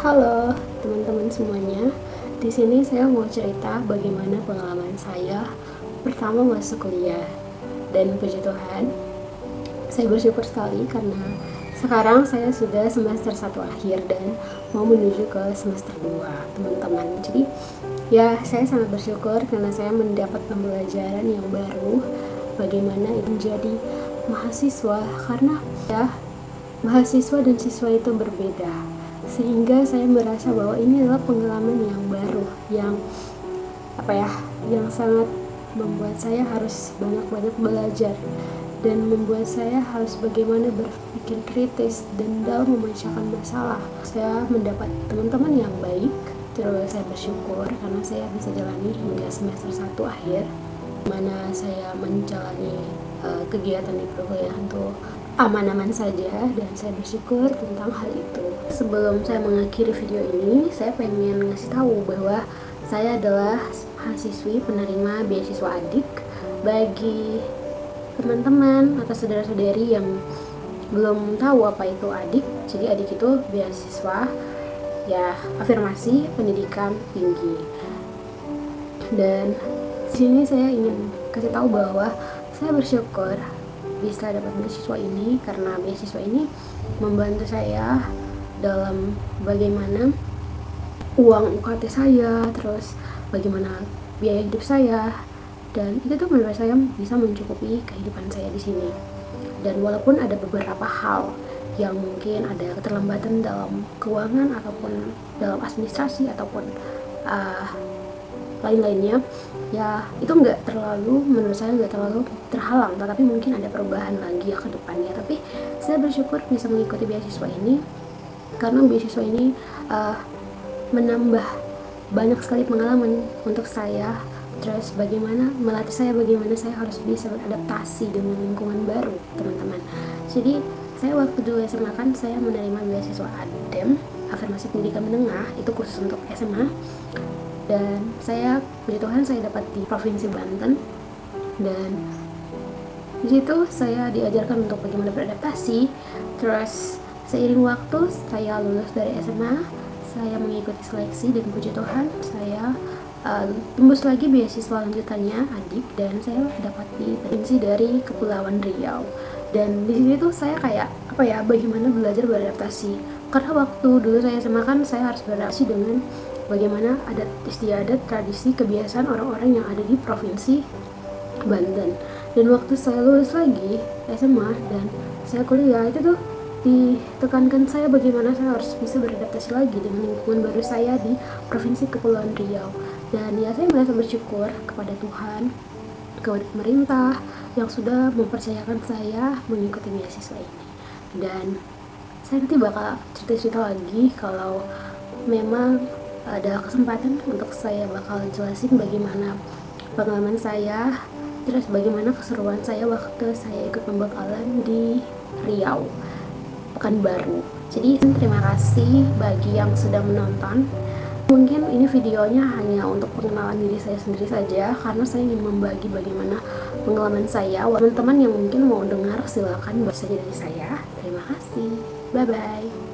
Halo teman-teman semuanya. Di sini saya mau cerita bagaimana pengalaman saya pertama masuk kuliah. Dan puji Tuhan, saya bersyukur sekali karena sekarang saya sudah semester 1 akhir dan mau menuju ke semester 2, teman-teman. Jadi ya, saya sangat bersyukur karena saya mendapat pembelajaran yang baru bagaimana menjadi mahasiswa, karena ya, mahasiswa dan siswa itu berbeda, sehingga saya merasa bahwa ini adalah pengalaman yang baru, yang yang sangat membuat saya harus banyak-banyak belajar dan membuat saya harus bagaimana berpikir kritis dan dalam memecahkan masalah. Saya mendapat teman-teman yang baik, terus saya bersyukur karena saya bisa jalani hingga semester 1 akhir, mana saya menjalani kegiatan di perkuliahan tuh aman-aman saja, dan saya bersyukur tentang hal itu. Sebelum saya mengakhiri video ini, saya pengen ngasih tahu bahwa saya adalah mahasiswi penerima beasiswa adik. Bagi teman-teman atau saudara-saudari yang belum tahu apa itu adik, jadi adik itu beasiswa ya afirmasi pendidikan tinggi. Dan di sini saya ingin kasih tahu bahwa saya bersyukur bisa dapat beasiswa ini, karena beasiswa ini membantu saya dalam bagaimana uang UKT saya, terus bagaimana biaya hidup saya, dan itu tuh menurut saya bisa mencukupi kehidupan saya di sini. Dan walaupun ada beberapa hal yang mungkin ada keterlambatan dalam keuangan ataupun dalam administrasi ataupun lain-lainnya, ya itu menurut saya nggak terlalu terhalang, tetapi mungkin ada perubahan lagi ya ke depannya. Tapi saya bersyukur bisa mengikuti beasiswa ini, karena beasiswa ini menambah banyak sekali pengalaman untuk saya, terus melatih saya bagaimana saya harus bisa beradaptasi dengan lingkungan baru, teman-teman. Jadi saya waktu dulu SMA kan saya menerima beasiswa ADEM, afirmasi pendidikan menengah, itu khusus untuk SMA. Dan saya, puji Tuhan, saya dapat di Provinsi Banten, dan di situ saya diajarkan untuk bagaimana beradaptasi. Terus seiring waktu saya lulus dari SMA, saya mengikuti seleksi, dan puji Tuhan saya tembus lagi beasiswa lanjutannya adik, dan saya dapat di provinsi dari Kepulauan Riau. Dan di sini tuh saya kayak bagaimana belajar beradaptasi, karena waktu dulu saya SMA kan saya harus beradaptasi dengan bagaimana adat istiadat, tradisi, kebiasaan orang-orang yang ada di Provinsi Banten. Dan waktu saya lulus lagi SMA dan saya kuliah, itu tuh ditekankan saya bagaimana saya harus bisa beradaptasi lagi dengan lingkungan baru saya di Provinsi Kepulauan Riau. Dan ya, saya merasa bersyukur kepada Tuhan, kepada pemerintah yang sudah mempercayakan saya mengikuti beasiswa ini. Dan saya nanti bakal cerita-cerita lagi kalau memang ada kesempatan, untuk saya bakal jelasin bagaimana pengalaman saya, terus bagaimana keseruan saya waktu saya ikut pembekalan di Riau, Pekanbaru. Jadi terima kasih bagi yang sudah menonton. Mungkin ini videonya hanya untuk pengenalan diri saya sendiri saja, karena saya ingin membagi bagaimana pengalaman saya. Teman-teman yang mungkin mau dengar, silakan baca saja dari saya. Terima kasih, bye bye.